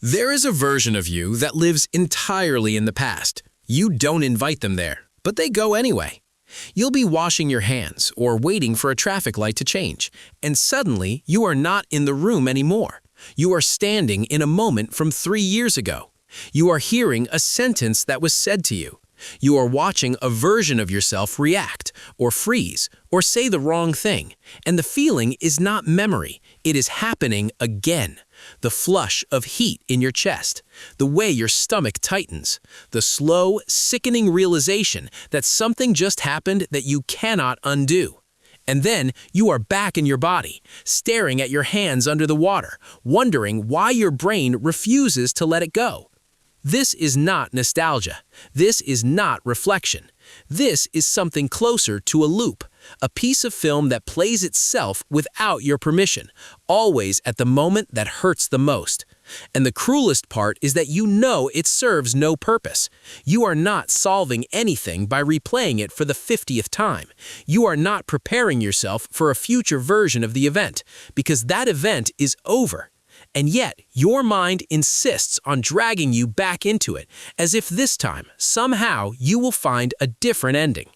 There is a version of you that lives entirely in the past. You don't invite them there, but they go anyway. You'll be washing your hands or waiting for a traffic light to change, and suddenly you are not in the room anymore. You are standing in a moment from 3 years ago. You are hearing a sentence that was said to you. You are watching a version of yourself react, or freeze, or say the wrong thing, and the feeling is not memory, it is happening again. The flush of heat in your chest, the way your stomach tightens, the slow, sickening realization that something just happened that you cannot undo. And then you are back in your body, staring at your hands under the water, wondering why your brain refuses to let it go. This is not nostalgia. This is not reflection. This is something closer to a loop, a piece of film that plays itself without your permission, always at the moment that hurts the most. And the cruelest part is that you know it serves no purpose. You are not solving anything by replaying it for the 50th time. You are not preparing yourself for a future version of the event, because that event is over. And yet, your mind insists on dragging you back into it, as if this time, somehow, you will find a different ending.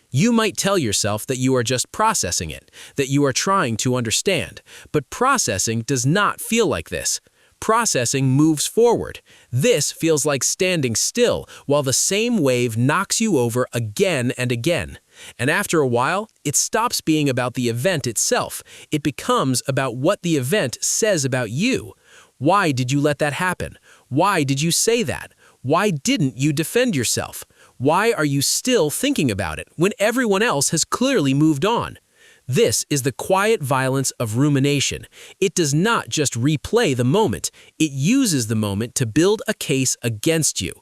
You might tell yourself that you are just processing it, that you are trying to understand, but processing does not feel like this. Processing moves forward. This feels like standing still while the same wave knocks you over again and again. And after a while, it stops being about the event itself. It becomes about what the event says about you. Why did you let that happen? Why did you say that? Why didn't you defend yourself? Why are you still thinking about it when everyone else has clearly moved on? This is the quiet violence of rumination. It does not just replay the moment, it uses the moment to build a case against you.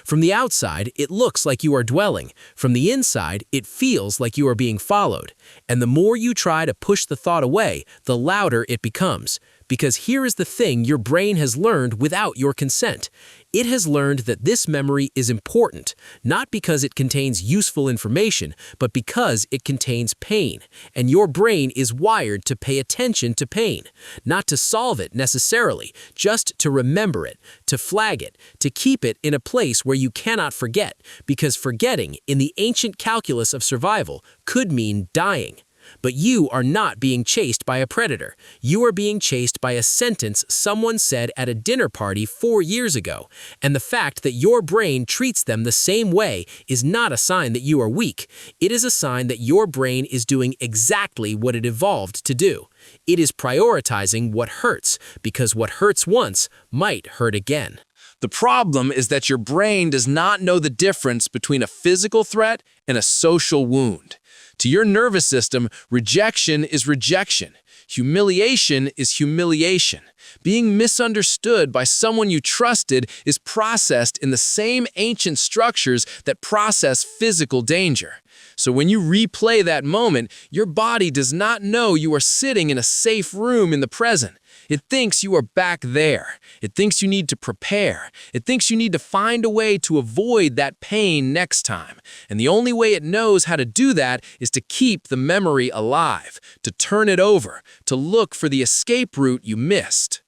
From the outside, it looks like you are dwelling. From the inside, it feels like you are being followed. And the more you try to push the thought away, the louder it becomes. Because here is the thing your brain has learned without your consent. It has learned that this memory is important, not because it contains useful information, but because it contains pain. And your brain is wired to pay attention to pain, not to solve it necessarily, just to remember it, to flag it, to keep it in a place where you cannot forget, because forgetting, in the ancient calculus of survival, could mean dying. But you are not being chased by a predator. You are being chased by a sentence someone said at a dinner party 4 years ago. And the fact that your brain treats them the same way is not a sign that you are weak. It is a sign that your brain is doing exactly what it evolved to do. It is prioritizing what hurts, because what hurts once might hurt again. The problem is that your brain does not know the difference between a physical threat and a social wound. To your nervous system, rejection is rejection. Humiliation is humiliation. Being misunderstood by someone you trusted is processed in the same ancient structures that process physical danger. So when you replay that moment, your body does not know you are sitting in a safe room in the present. It thinks you are back there. It thinks you need to prepare. It thinks you need to find a way to avoid that pain next time. And the only way it knows how to do that is to keep the memory alive, to turn it over, to look for the escape route you missed.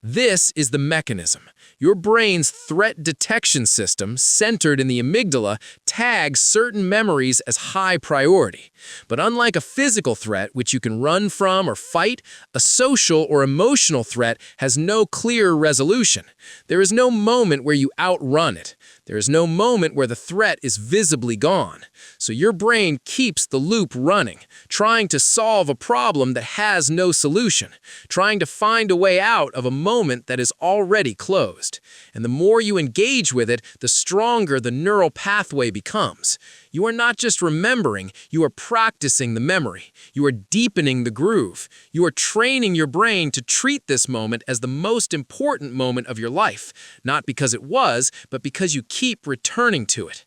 This is the mechanism. Your brain's threat detection system, centered in the amygdala, tags certain memories as high priority. But unlike a physical threat, which you can run from or fight, a social or emotional threat has no clear resolution. There is no moment where you outrun it. There is no moment where the threat is visibly gone. So your brain keeps the loop running, trying to solve a problem that has no solution, trying to find a way out of a moment that is already closed. And the more you engage with it, the stronger the neural pathway becomes. You are not just remembering, you are practicing the memory. You are deepening the groove. You are training your brain to treat this moment as the most important moment of your life, not because it was, but because you keep returning to it.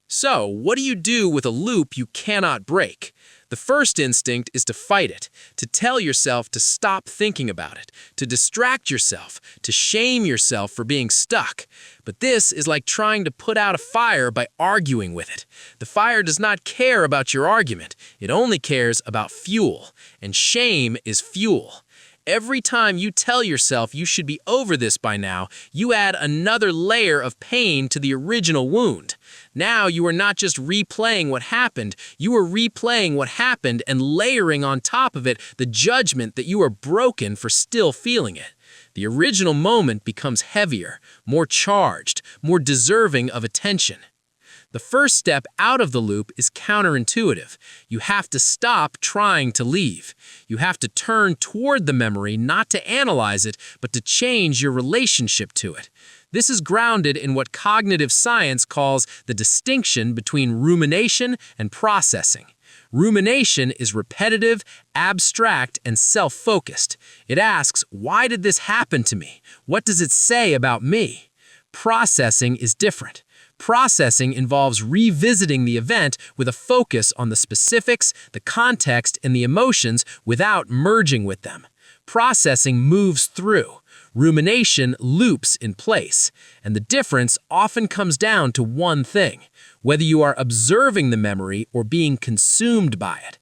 So, what do you do with a loop you cannot break? The first instinct is to fight it, to tell yourself to stop thinking about it, to distract yourself, to shame yourself for being stuck. But this is like trying to put out a fire by arguing with it. The fire does not care about your argument. It only cares about fuel. And shame is fuel. Every time you tell yourself you should be over this by now, you add another layer of pain to the original wound. Now you are not just replaying what happened, you are replaying what happened and layering on top of it the judgment that you are broken for still feeling it. The original moment becomes heavier, more charged, more deserving of attention. The first step out of the loop is counterintuitive. You have to stop trying to leave. You have to turn toward the memory, not to analyze it, but to change your relationship to it. This is grounded in what cognitive science calls the distinction between rumination and processing. Rumination is repetitive, abstract, and self-focused. It asks, why did this happen to me? What does it say about me? Processing is different. Processing involves revisiting the event with a focus on the specifics, the context, and the emotions without merging with them. Processing moves through. Rumination loops in place. And the difference often comes down to one thing: whether you are observing the memory or being consumed by it.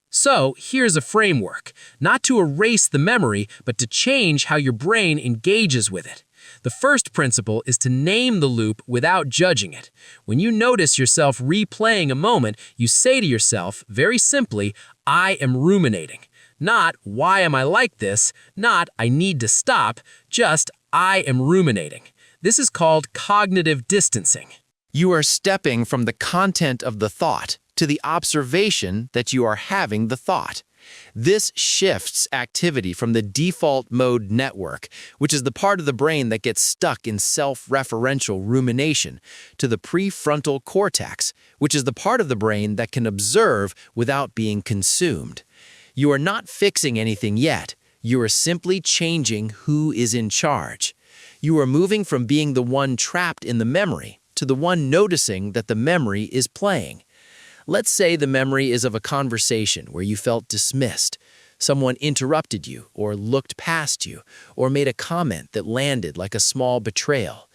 So, here's a framework, not to erase the memory, but to change how your brain engages with it. The first principle is to name the loop without judging it. When you notice yourself replaying a moment, you say to yourself, very simply, I am ruminating. Not, why am I like this? Not, I need to stop. Just, I am ruminating. This is called cognitive distancing. You are stepping from the content of the thought to the observation that you are having the thought. This shifts activity from the default mode network, which is the part of the brain that gets stuck in self-referential rumination, to the prefrontal cortex, which is the part of the brain that can observe without being consumed. You are not fixing anything yet. You are simply changing who is in charge. You are moving from being the one trapped in the memory to the one noticing that the memory is playing. Let's say the memory is of a conversation where you felt dismissed. Someone interrupted you, or looked past you, or made a comment that landed like a small betrayal.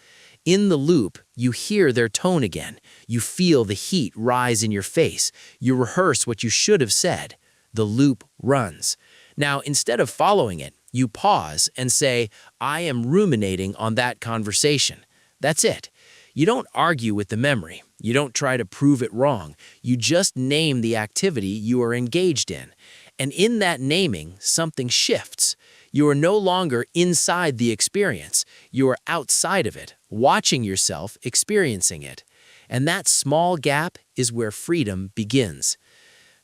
In the loop, you hear their tone again. You feel the heat rise in your face. You rehearse what you should have said. The loop runs. Now, instead of following it, you pause and say, I am ruminating on that conversation. That's it. You don't argue with the memory. You don't try to prove it wrong. You just name the activity you are engaged in. And in that naming, something shifts. You are no longer inside the experience. You are outside of it, watching yourself experiencing it. And that small gap is where freedom begins.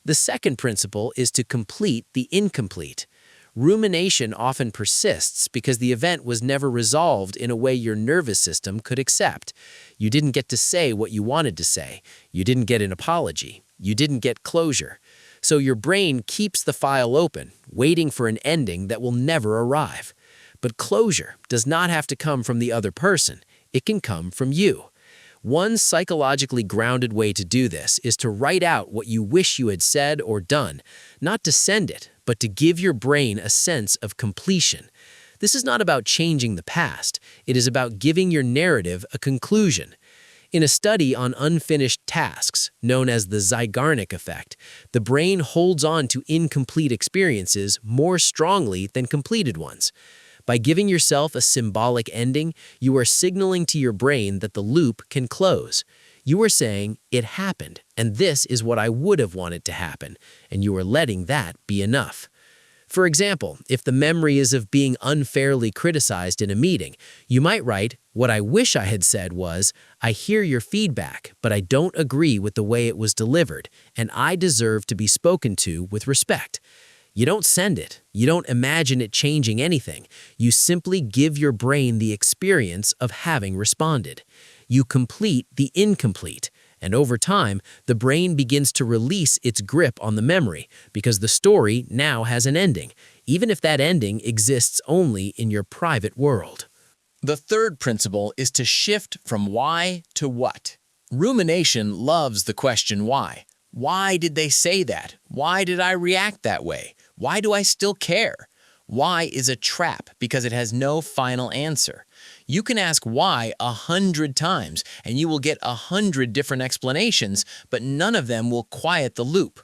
The second principle is to complete the incomplete. Rumination often persists because the event was never resolved in a way your nervous system could accept. You didn't get to say what you wanted to say. You didn't get an apology. You didn't get closure. So your brain keeps the file open, waiting for an ending that will never arrive. But closure does not have to come from the other person. It can come from you. One psychologically grounded way to do this is to write out what you wish you had said or done, not to send it, but to give your brain a sense of completion. This is not about changing the past. It is about giving your narrative a conclusion. In a study on unfinished tasks, known as the Zeigarnik effect, the brain holds on to incomplete experiences more strongly than completed ones. By giving yourself a symbolic ending, you are signaling to your brain that the loop can close. You are saying, it happened, and this is what I would have wanted to happen, and you are letting that be enough. For example, if the memory is of being unfairly criticized in a meeting, you might write, what I wish I had said was, I hear your feedback, but I don't agree with the way it was delivered, and I deserve to be spoken to with respect. You don't send it. You don't imagine it changing anything. You simply give your brain the experience of having responded. You complete the incomplete. And over time, the brain begins to release its grip on the memory because the story now has an ending, even if that ending exists only in your private world. The third principle is to shift from why to what. Rumination loves the question why. Why did they say that? Why did I react that way? Why do I still care? Why is a trap because it has no final answer. You can ask why 100 times and you will get 100 different explanations, but none of them will quiet the loop.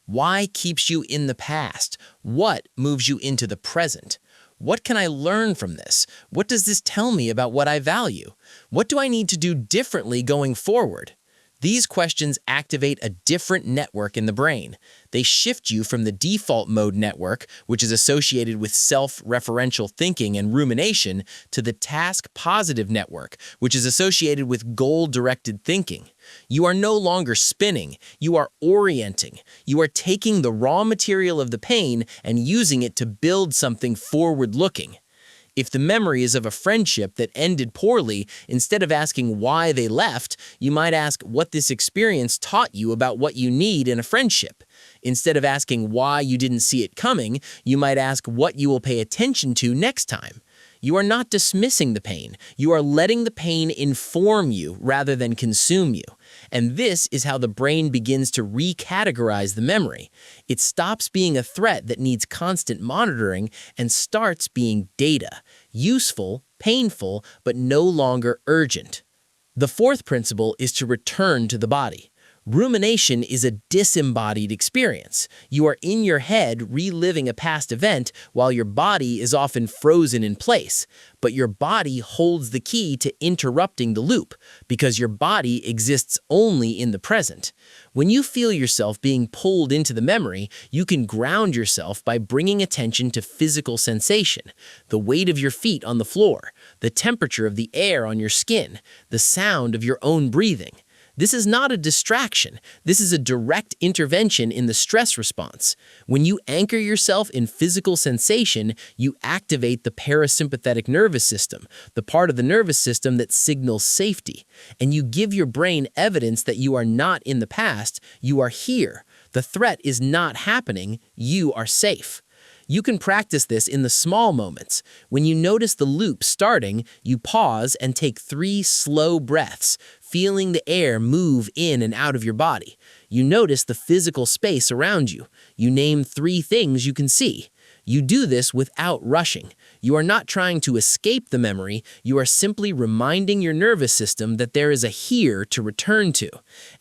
Why keeps you in the past? What moves you into the present? What can I learn from this? What does this tell me about what I value? What do I need to do differently going forward? These questions activate a different network in the brain. They shift you from the default mode network, which is associated with self-referential thinking and rumination, to the task-positive network, which is associated with goal-directed thinking. You are no longer spinning, you are orienting. You are taking the raw material of the pain and using it to build something forward-looking. If the memory is of a friendship that ended poorly, instead of asking why they left, you might ask what this experience taught you about what you need in a friendship. Instead of asking why you didn't see it coming, you might ask what you will pay attention to next time. You are not dismissing the pain. You are letting the pain inform you rather than consume you. And this is how the brain begins to recategorize the memory. It stops being a threat that needs constant monitoring and starts being data, useful, painful, but no longer urgent. The fourth principle is to return to the body. Rumination is a disembodied experience. You are in your head reliving a past event while your body is often frozen in place. But your body holds the key to interrupting the loop because your body exists only in the present. When you feel yourself being pulled into the memory, you can ground yourself by bringing attention to physical sensation, the weight of your feet on the floor, the temperature of the air on your skin, the sound of your own breathing. This is not a distraction. This is a direct intervention in the stress response. When you anchor yourself in physical sensation, you activate the parasympathetic nervous system, the part of the nervous system that signals safety. And you give your brain evidence that you are not in the past, you are here. The threat is not happening, you are safe. You can practice this in the small moments. When you notice the loop starting, you pause and take 3 slow breaths, feeling the air move in and out of your body. You notice the physical space around you. You name 3 things you can see. You do this without rushing. You are not trying to escape the memory, you are simply reminding your nervous system that there is a here to return to.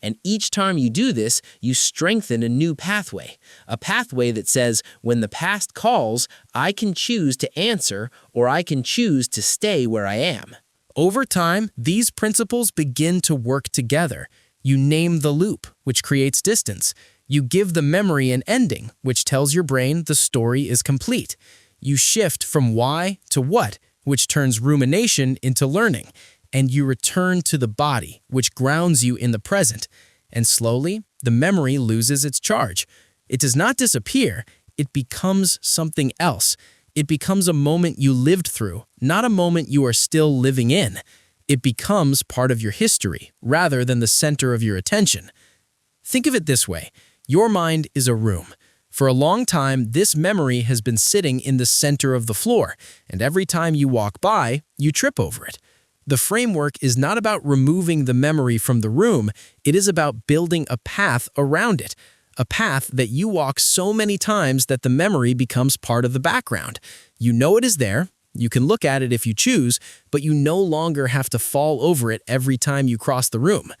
And each time you do this, you strengthen a new pathway. A pathway that says, when the past calls, I can choose to answer or I can choose to stay where I am. Over time, these principles begin to work together. You name the loop, which creates distance. You give the memory an ending, which tells your brain the story is complete. You shift from why to what, which turns rumination into learning. And you return to the body, which grounds you in the present. And slowly, the memory loses its charge. It does not disappear, it becomes something else. It becomes a moment you lived through, not a moment you are still living in. It becomes part of your history, rather than the center of your attention. Think of it this way. Your mind is a room. For a long time, this memory has been sitting in the center of the floor, and every time you walk by, you trip over it. The framework is not about removing the memory from the room, it is about building a path around it. A path that you walk so many times that the memory becomes part of the background. You know it is there, you can look at it if you choose, but you no longer have to fall over it every time you cross the room.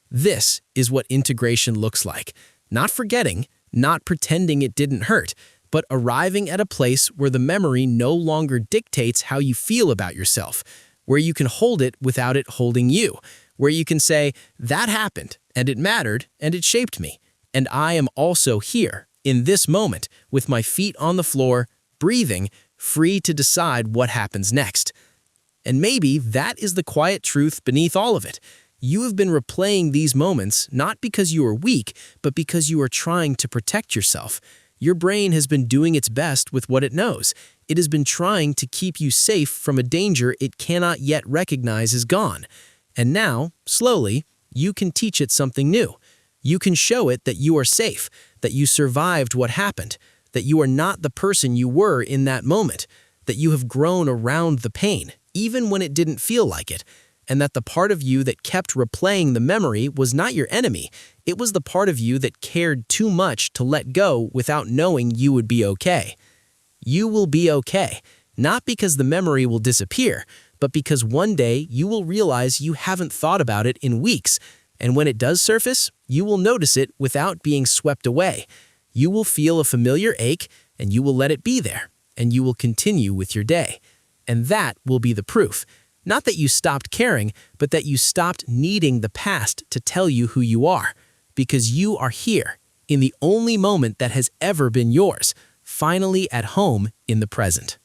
This is what integration looks like. Not forgetting, not pretending it didn't hurt, but arriving at a place where the memory no longer dictates how you feel about yourself, where you can hold it without it holding you, where you can say, that happened, and it mattered, and it shaped me. And I am also here, in this moment, with my feet on the floor, breathing, free to decide what happens next. And maybe that is the quiet truth beneath all of it. You have been replaying these moments not because you are weak, but because you are trying to protect yourself. Your brain has been doing its best with what it knows. It has been trying to keep you safe from a danger it cannot yet recognize is gone. And now, slowly, you can teach it something new. You can show it that you are safe, that you survived what happened, that you are not the person you were in that moment, that you have grown around the pain, even when it didn't feel like it, and that the part of you that kept replaying the memory was not your enemy. It was the part of you that cared too much to let go without knowing you would be okay. You will be okay, not because the memory will disappear, but because one day you will realize you haven't thought about it in weeks, and when it does surface, you will notice it without being swept away. You will feel a familiar ache, and you will let it be there, and you will continue with your day. And that will be the proof. Not that you stopped caring, but that you stopped needing the past to tell you who you are. Because you are here, in the only moment that has ever been yours, finally at home in the present.